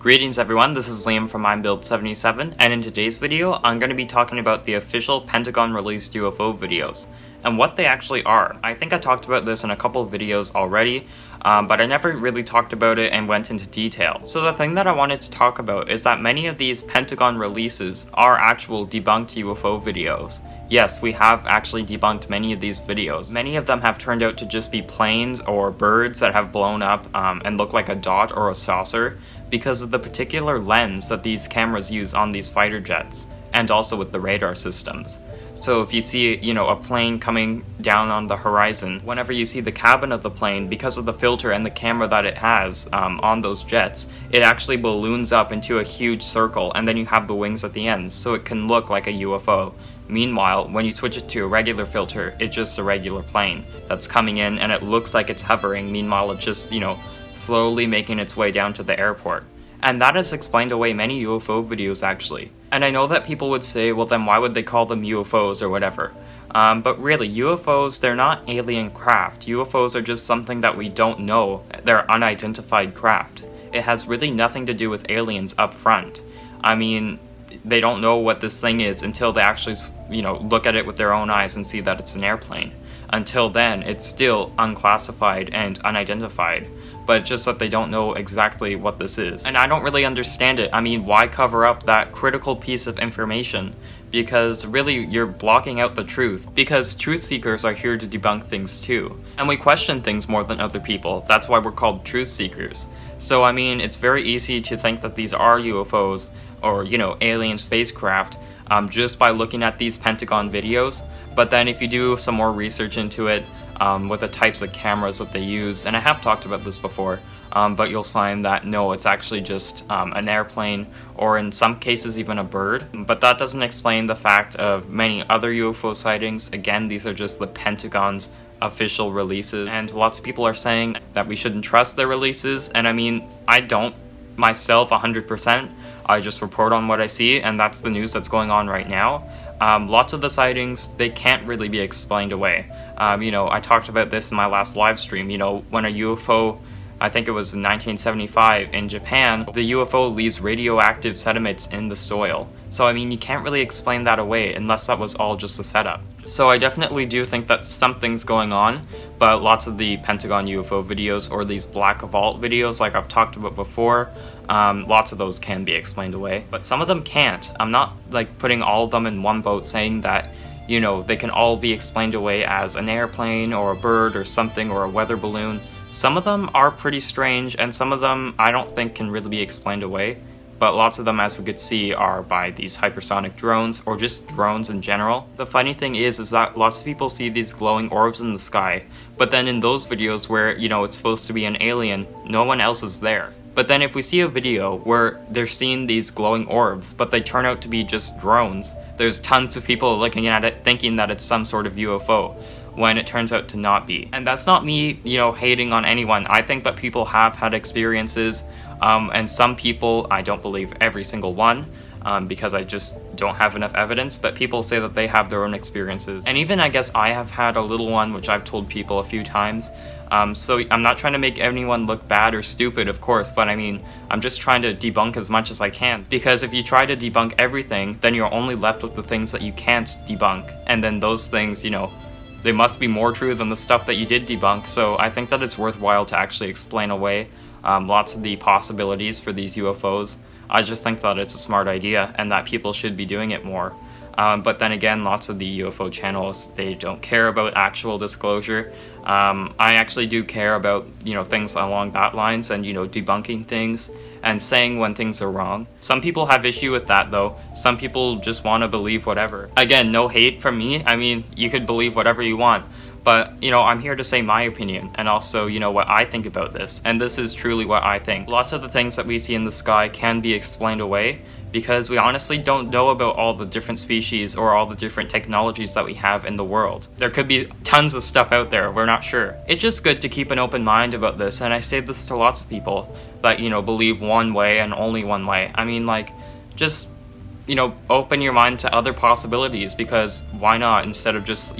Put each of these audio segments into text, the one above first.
Greetings everyone, this is Liam from MindBuild77, and in today's video, I'm going to be talking about the official Pentagon released UFO videos, and what they actually are. I think I talked about this in a couple of videos already, but I never really talked about it and went into detail. So the thing that I wanted to talk about is that many of these Pentagon releases are actual debunked UFO videos. Yes, we have actually debunked many of these videos. Many of them have turned out to just be planes or birds that have blown up and look like a dot or a saucer because of the particular lens that these cameras use on these fighter jets, and also with the radar systems. So if you see, a plane coming down on the horizon, whenever you see the cabin of the plane, because of the filter and the camera that it has on those jets, it actually balloons up into a huge circle, and then you have the wings at the ends, so it can look like a UFO. Meanwhile, when you switch it to a regular filter, it's just a regular plane that's coming in and it looks like it's hovering. Meanwhile, it's just, slowly making its way down to the airport. And that has explained away many UFO videos actually. And I know that people would say, well then why would they call them UFOs or whatever? But really, UFOs, they're not alien craft. UFOs are just something that we don't know. They're unidentified craft. It has really nothing to do with aliens up front. I mean, they don't know what this thing is until they actually, look at it with their own eyes and see that it's an airplane. Until then, it's still unclassified and unidentified. But just that they don't know exactly what this is. And I don't really understand it. I mean, why cover up that critical piece of information? Because really, you're blocking out the truth. Because truth seekers are here to debunk things too. And we question things more than other people. That's why we're called truth seekers. So I mean, it's very easy to think that these are UFOs or, alien spacecraft just by looking at these Pentagon videos. But then if you do some more research into it, with the types of cameras that they use, and I have talked about this before, but you'll find that no, it's actually just an airplane, or in some cases even a bird. But that doesn't explain the fact of many other UFO sightings. Again, these are just the Pentagon's official releases, and lots of people are saying that we shouldn't trust their releases, and I mean, I don't myself 100%. I just report on what I see, and that's the news that's going on right now. Lots of the sightings, they can't really be explained away. I talked about this in my last live stream. When a UFO, I think it was in 1975 in Japan, the UFO leaves radioactive sediments in the soil. So I mean, you can't really explain that away unless that was all just a setup. So I definitely do think that something's going on, but lots of the Pentagon UFO videos or these black vault videos like I've talked about before, lots of those can be explained away, but some of them can't. I'm not putting all of them in one boat saying that, they can all be explained away as an airplane or a bird or something or a weather balloon. Some of them are pretty strange, and some of them I don't think can really be explained away. But lots of them, as we could see, are by these hypersonic drones, or just drones in general. The funny thing is that lots of people see these glowing orbs in the sky, but then in those videos where, it's supposed to be an alien, no one else is there. But then if we see a video where they're seeing these glowing orbs, but they turn out to be just drones, there's tons of people looking at it thinking that it's some sort of UFO, when it turns out to not be. And that's not me, hating on anyone. I think that people have had experiences, and some people, I don't believe every single one, because I just don't have enough evidence, but people say that they have their own experiences. And even I guess I have had a little one, which I've told people a few times. So I'm not trying to make anyone look bad or stupid, of course, but I mean, I'm just trying to debunk as much as I can. Because if you try to debunk everything, then you're only left with the things that you can't debunk. And then those things, they must be more true than the stuff that you did debunk. So I think that it's worthwhile to actually explain away lots of the possibilities for these UFOs. I just think that it's a smart idea and that people should be doing it more. But then again, lots of the UFO channels, they don't care about actual disclosure. I actually do care about, things along that lines and, debunking things and saying when things are wrong. Some people have issue with that though. Some people just want to believe whatever. Again, no hate from me. I mean, you could believe whatever you want. But, I'm here to say my opinion and also, what I think about this. And this is truly what I think. Lots of the things that we see in the sky can be explained away because we honestly don't know about all the different species or all the different technologies that we have in the world. There could be tons of stuff out there, we're not sure. It's just good to keep an open mind about this, and I say this to lots of people that, believe one way and only one way. I mean, just, open your mind to other possibilities, because why not, instead of just,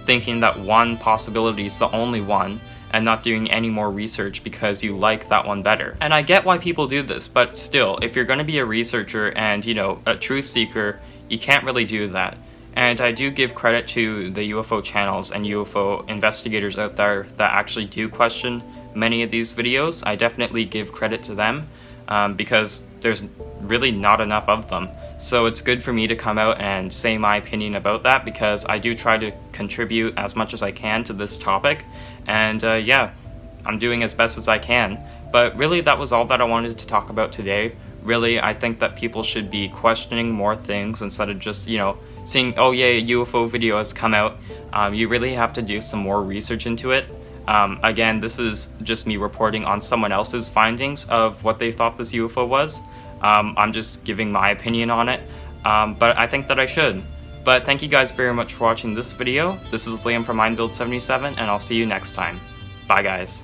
thinking that one possibility is the only one, and not doing any more research because you like that one better. And I get why people do this, but still, if you're going to be a researcher and, you know, a truth seeker, you can't really do that. And I do give credit to the UFO channels and UFO investigators out there that actually do question many of these videos. I definitely give credit to them because there's really not enough of them. So it's good for me to come out and say my opinion about that, because I do try to contribute as much as I can to this topic. And yeah, I'm doing as best as I can. But really, that was all that I wanted to talk about today. Really, I think that people should be questioning more things instead of just, you know, seeing, oh yeah, a UFO video has come out. You really have to do some more research into it. Again, this is just me reporting on someone else's findings of what they thought this UFO was. I'm just giving my opinion on it, but I think that I should. But thank you guys very much for watching this video. This is Liam from Build 77, and I'll see you next time. Bye guys.